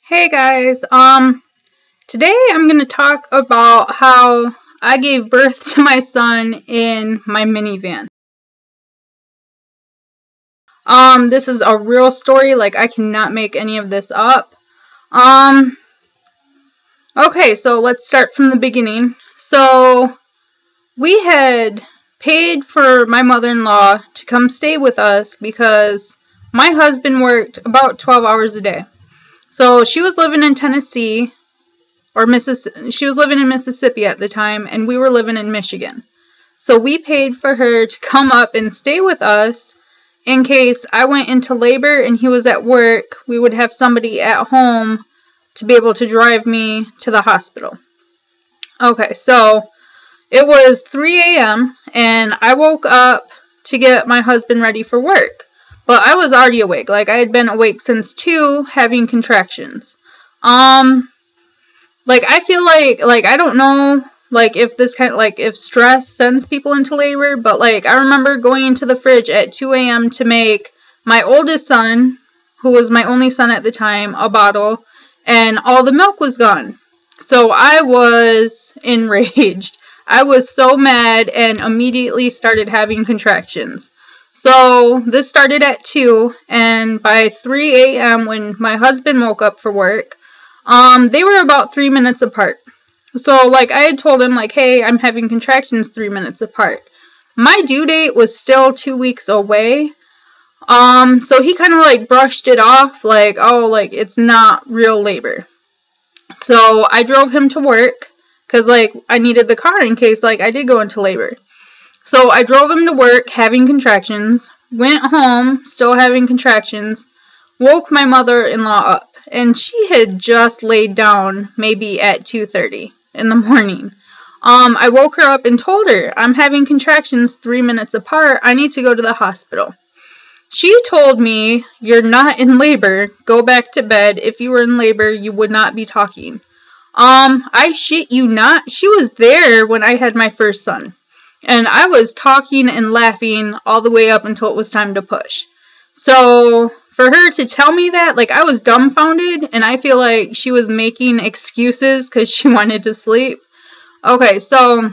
Hey guys, today I'm going to talk about how I gave birth to my son in my minivan. This is a real story, like I cannot make any of this up. Okay, so let's start from the beginning. So, we had paid for my mother-in-law to come stay with us because my husband worked about 12 hours a day. So, she was living in Tennessee, she was living in Mississippi at the time, and we were living in Michigan. So we paid for her to come up and stay with us in case I went into labor and he was at work. We would have somebody at home to be able to drive me to the hospital. Okay, so it was 3 a.m. and I woke up to get my husband ready for work. But I was already awake. Like, I had been awake since 2, having contractions. Like, I feel like, I don't know, like, if this kind of, like, if stress sends people into labor, but, like, I remember going into the fridge at 2 a.m. to make my oldest son, who was my only son at the time, a bottle, and all the milk was gone. So I was enraged. I was so mad and immediately started having contractions. So this started at 2, and by 3 a.m. when my husband woke up for work, they were about 3 minutes apart. So, like, I had told him, like, hey, I'm having contractions 3 minutes apart. My due date was still 2 weeks away. So he kind of, like, brushed it off, like, oh, like, it's not real labor. So I drove him to work, because, like, I needed the car in case, like, I did go into labor. So I drove him to work, having contractions, went home, still having contractions, woke my mother-in-law up. And she had just laid down maybe at 2:30 in the morning. I woke her up and told her, I'm having contractions 3 minutes apart. I need to go to the hospital. She told me, you're not in labor. Go back to bed. If you were in labor, you would not be talking. I shit you not. She was there when I had my first son. And I was talking and laughing all the way up until it was time to push. So for her to tell me that, like, I was dumbfounded, and I feel like she was making excuses because she wanted to sleep. Okay, so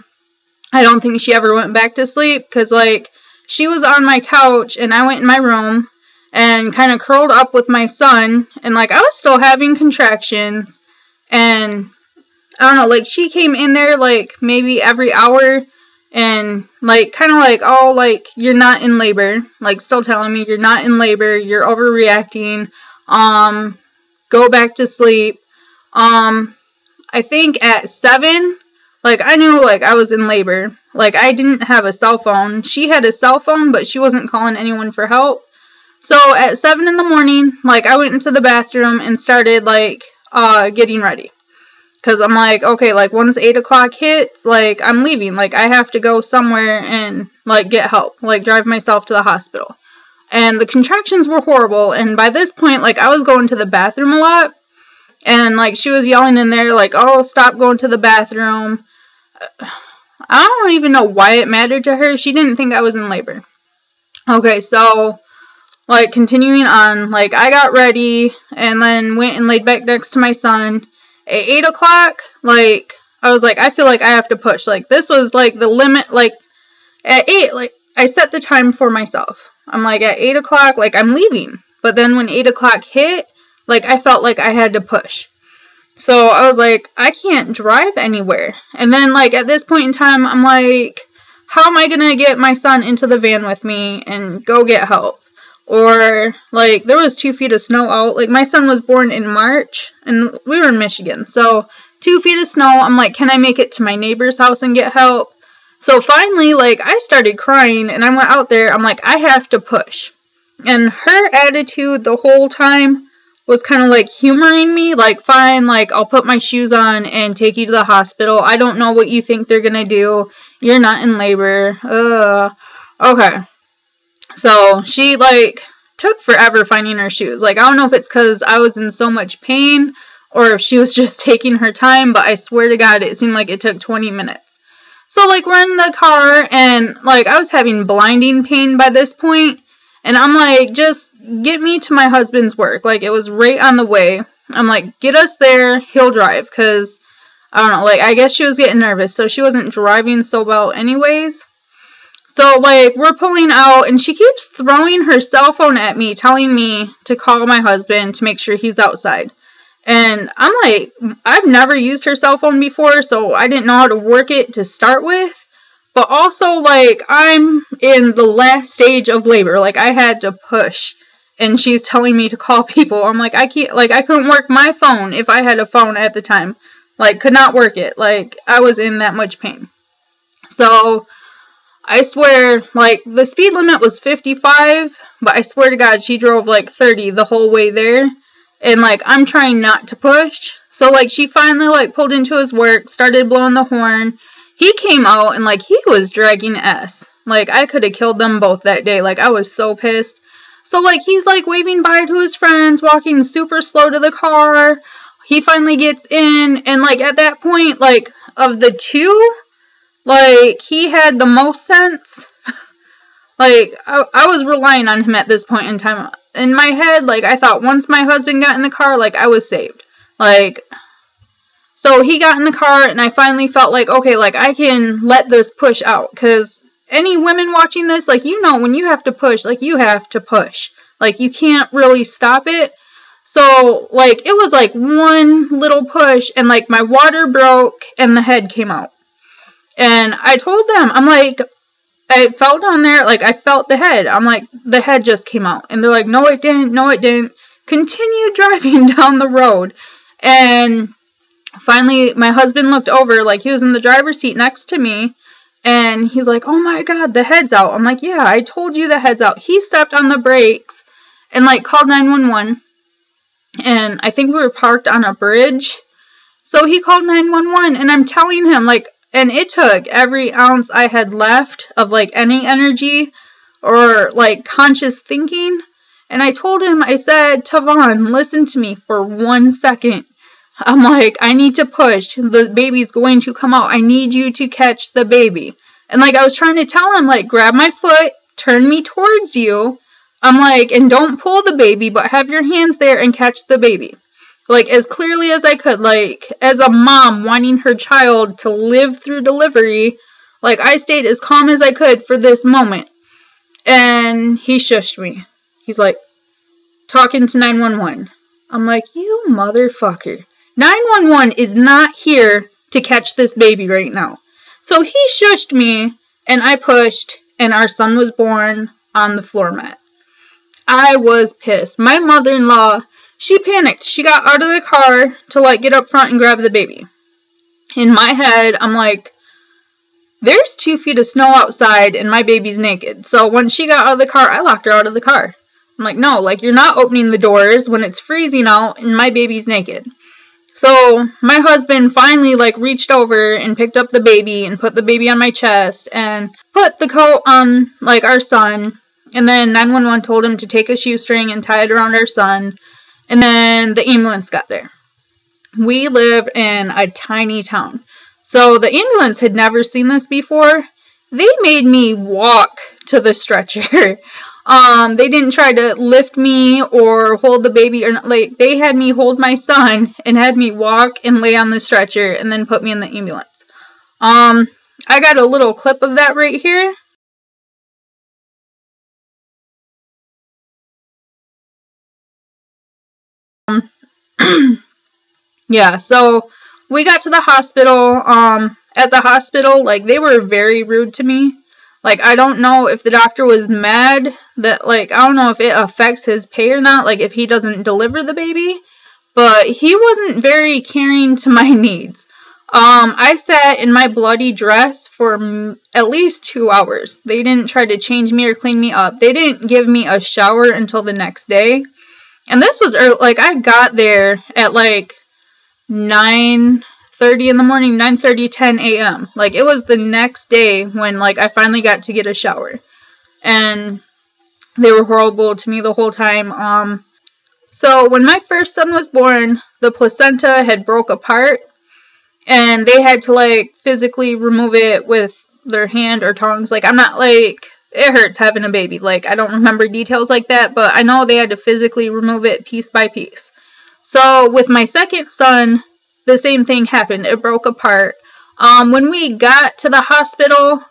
I don't think she ever went back to sleep because, like, she was on my couch, and I went in my room and kind of curled up with my son, and, like, I was still having contractions, and I don't know, like, she came in there, like, maybe every hour, and, like, kind of like, oh, like, you're not in labor. Like, still telling me, you're not in labor. You're overreacting. Go back to sleep. I think at 7, like, I knew, like, I was in labor. Like, I didn't have a cell phone. She had a cell phone, but she wasn't calling anyone for help. So, at 7 in the morning, like, I went into the bathroom and started, like, getting ready. Because I'm like, okay, like, once 8 o'clock hits, like, I'm leaving. Like, I have to go somewhere and, like, get help. Like, drive myself to the hospital. And the contractions were horrible. And by this point, like, I was going to the bathroom a lot. And, like, she was yelling in there, like, oh, stop going to the bathroom. I don't even know why it mattered to her. She didn't think I was in labor. Okay, so, like, continuing on. Like, I got ready and then went and laid back next to my son. At 8 o'clock, like, I was like, I feel like I have to push. Like, this was, like, the limit. Like, at 8, like, I set the time for myself. I'm like, at 8 o'clock, like, I'm leaving. But then when 8 o'clock hit, like, I felt like I had to push. So I was like, I can't drive anywhere. And then, like, at this point in time, I'm like, how am I going to get my son into the van with me and go get help? Or, like, there was 2 feet of snow out. Like, my son was born in March, and we were in Michigan. So, 2 feet of snow. I'm like, can I make it to my neighbor's house and get help? So, finally, like, I started crying, and I went out there. I'm like, I have to push. And her attitude the whole time was kind of, like, humoring me. Like, fine, like, I'll put my shoes on and take you to the hospital. I don't know what you think they're gonna do. You're not in labor. Okay. So, she, like, took forever finding her shoes. Like, I don't know if it's because I was in so much pain or if she was just taking her time, but I swear to God, it seemed like it took 20 minutes. So, like, we're in the car, and, like, I was having blinding pain by this point, and I'm like, just get me to my husband's work. Like, it was right on the way. I'm like, get us there, he'll drive, because, I don't know, like, I guess she was getting nervous, so she wasn't driving so well anyways. So, like, we're pulling out, and she keeps throwing her cell phone at me, telling me to call my husband to make sure he's outside. And I'm like, I've never used her cell phone before, so I didn't know how to work it to start with. But also, like, I'm in the last stage of labor. Like, I had to push. And she's telling me to call people. I'm like, I couldn't work my phone if I had a phone at the time. Like, could not work it. Like, I was in that much pain. So, I swear, like, the speed limit was 55, but I swear to God, she drove, like, 30 the whole way there. And, like, I'm trying not to push. So, like, she finally, like, pulled into his work, started blowing the horn. He came out, and, like, he was dragging S. Like, I could have killed them both that day. Like, I was so pissed. So, like, he's, like, waving bye to his friends, walking super slow to the car. He finally gets in, and, like, at that point, like, of the two, like, he had the most sense. Like, I was relying on him at this point in time. In my head, like, I thought once my husband got in the car, like, I was saved. Like, so he got in the car, and I finally felt like, okay, like, I can let this push out. Because any women watching this, like, you know, when you have to push, like, you have to push. Like, you can't really stop it. So, like, it was, like, one little push, and, like, my water broke, and the head came out. And I told them, I'm like, I fell down there, like, I felt the head. I'm like, the head just came out. And they're like, no, it didn't, no, it didn't. Continued driving down the road. And finally, my husband looked over, like, he was in the driver's seat next to me. And he's like, oh my God, the head's out. I'm like, yeah, I told you the head's out. He stepped on the brakes and, like, called 911. And I think we were parked on a bridge. So he called 911, and I'm telling him, like, and it took every ounce I had left of, like, any energy or, like, conscious thinking. And I told him, I said, Tavon, listen to me for 1 second. I'm like, I need to push. The baby's going to come out. I need you to catch the baby. And, like, I was trying to tell him, like, grab my foot, turn me towards you. I'm like, and don't pull the baby, but have your hands there and catch the baby. Like, as clearly as I could, like, as a mom wanting her child to live through delivery, like, I stayed as calm as I could for this moment. And he shushed me. He's like, talking to 911. I'm like, you motherfucker. 911 is not here to catch this baby right now. So he shushed me, and I pushed, and our son was born on the floor mat. I was pissed. My mother-in-law, she panicked. She got out of the car to, like, get up front and grab the baby. In my head, I'm like, there's 2 feet of snow outside and my baby's naked. So when she got out of the car, I locked her out of the car. I'm like, no, like, you're not opening the doors when it's freezing out and my baby's naked. So my husband finally, like, reached over and picked up the baby and put the baby on my chest and put the coat on, like, our son. And then 911 told him to take a shoestring and tie it around our son. And then the ambulance got there. We live in a tiny town. So the ambulance had never seen this before. They made me walk to the stretcher. They didn't try to lift me or hold the baby, or like, they had me hold my son and had me walk and lay on the stretcher and then put me in the ambulance. I got a little clip of that right here. Yeah, so we got to the hospital. At the hospital, like, they were very rude to me. Like, I don't know if the doctor was mad that, like, I don't know if it affects his pay or not, like, if he doesn't deliver the baby, but he wasn't very caring to my needs. I sat in my bloody dress for at least 2 hours. They didn't try to change me or clean me up. They didn't give me a shower until the next day. And this was early, like, I got there at, like, 9:30 in the morning, 9:30, 10 a.m. Like, it was the next day when, like, I finally got to get a shower. And they were horrible to me the whole time. So when my first son was born, the placenta had broke apart. And they had to, like, physically remove it with their hand or tongs. Like, I'm not, like, it hurts having a baby. Like, I don't remember details like that, but I know they had to physically remove it piece by piece. So with my second son, the same thing happened. It broke apart. When we got to the hospital,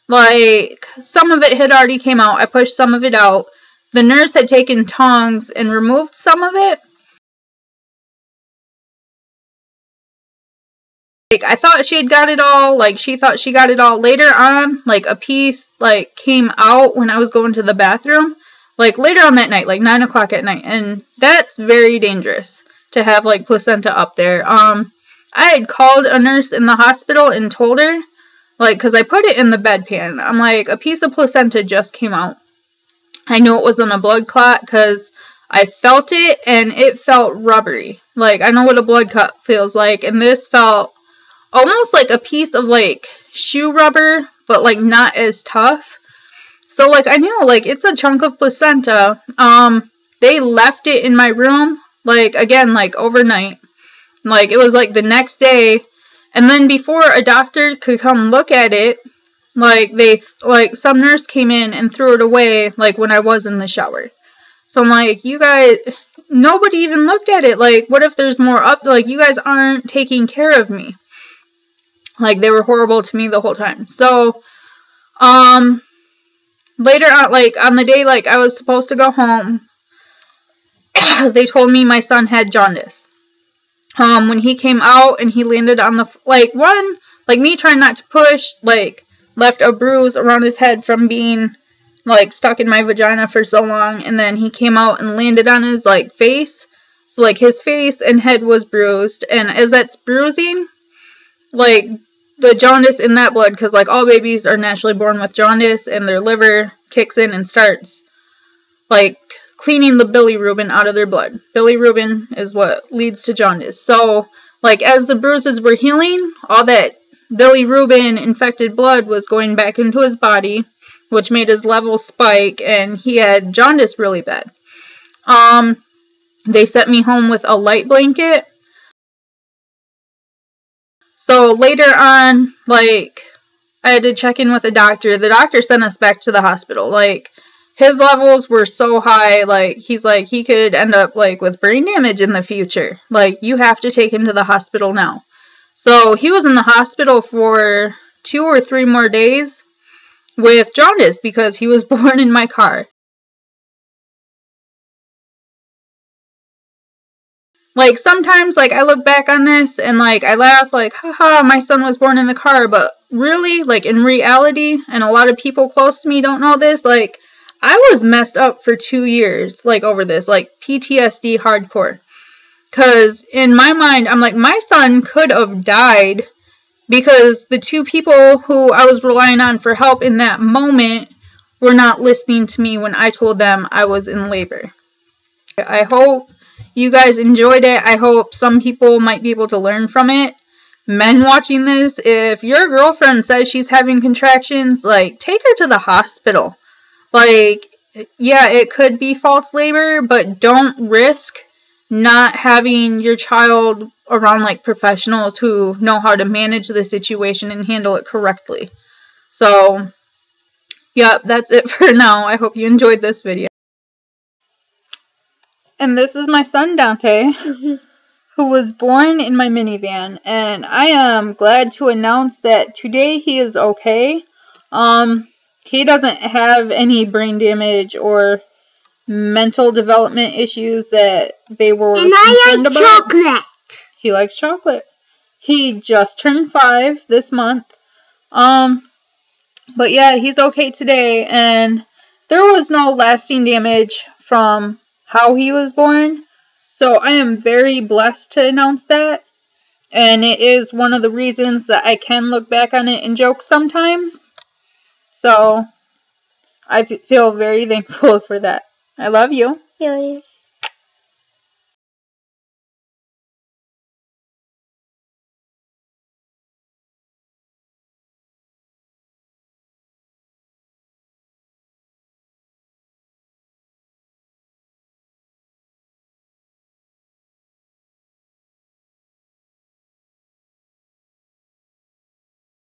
like, some of it had already came out. I pushed some of it out. The nurse had taken tongs and removed some of it. Like, I thought she had got it all. Like, she thought she got it all. Later on, like, a piece, like, came out when I was going to the bathroom. Like, later on that night, like, 9 o'clock at night. And that's very dangerous to have, like, placenta up there. I had called a nurse in the hospital and told her, like, because I put it in the bedpan. I'm like, a piece of placenta just came out. I knew it wasn't a blood clot because I felt it and it felt rubbery. Like, I know what a blood clot feels like, and this felt almost like a piece of, like, shoe rubber, but, like, not as tough. So, like, I knew, like, it's a chunk of placenta. They left it in my room, like, again, like, overnight. Like, it was, like, the next day. And then before a doctor could come look at it, like, some nurse came in and threw it away, like, when I was in the shower. So I'm like, you guys, nobody even looked at it. Like, what if there's more up? Like, you guys aren't taking care of me. Like, they were horrible to me the whole time. So, later on, like, on the day, like, I was supposed to go home, they told me my son had jaundice. When he came out and he landed on the, like, me trying not to push, like, left a bruise around his head from being, like, stuck in my vagina for so long, and then he came out and landed on his, like, face. So, like, his face and head was bruised, and as that's bruising, like, the jaundice in that blood, because, like, all babies are naturally born with jaundice, and their liver kicks in and starts, like, cleaning the bilirubin out of their blood. Bilirubin is what leads to jaundice. So, like, as the bruises were healing, all that bilirubin infected blood was going back into his body, which made his levels spike, and he had jaundice really bad. They sent me home with a light blanket. So later on, like, I had to check in with a doctor. The doctor sent us back to the hospital. Like, his levels were so high, like, he's like, he could end up, like, with brain damage in the future. Like, you have to take him to the hospital now. So he was in the hospital for 2 or 3 more days with jaundice because he was born in my car. Like, sometimes, like, I look back on this and, like, I laugh, like, haha, my son was born in the car. But really, like, in reality, and a lot of people close to me don't know this, like, I was messed up for 2 years, like, over this, like, PTSD hardcore. Because in my mind, I'm like, my son could have died because the 2 people who I was relying on for help in that moment were not listening to me when I told them I was in labor. I hope you guys enjoyed it. I hope some people might be able to learn from it. Men watching this, if your girlfriend says she's having contractions, like, take her to the hospital. Like, yeah, it could be false labor, but don't risk not having your child around, like, professionals who know how to manage the situation and handle it correctly. So, yep, that's it for now. I hope you enjoyed this video. And this is my son, Dante, who was born in my minivan. And I am glad to announce that today he is okay. He doesn't have any brain damage or mental development issues that they were concerned about. Chocolate. He likes chocolate. He just turned 5 this month. But yeah, he's okay today, and there was no lasting damage from how he was born. So I am very blessed to announce that. And it is one of the reasons that I can look back on it and joke sometimes. So I feel very thankful for that. I love you. Yeah.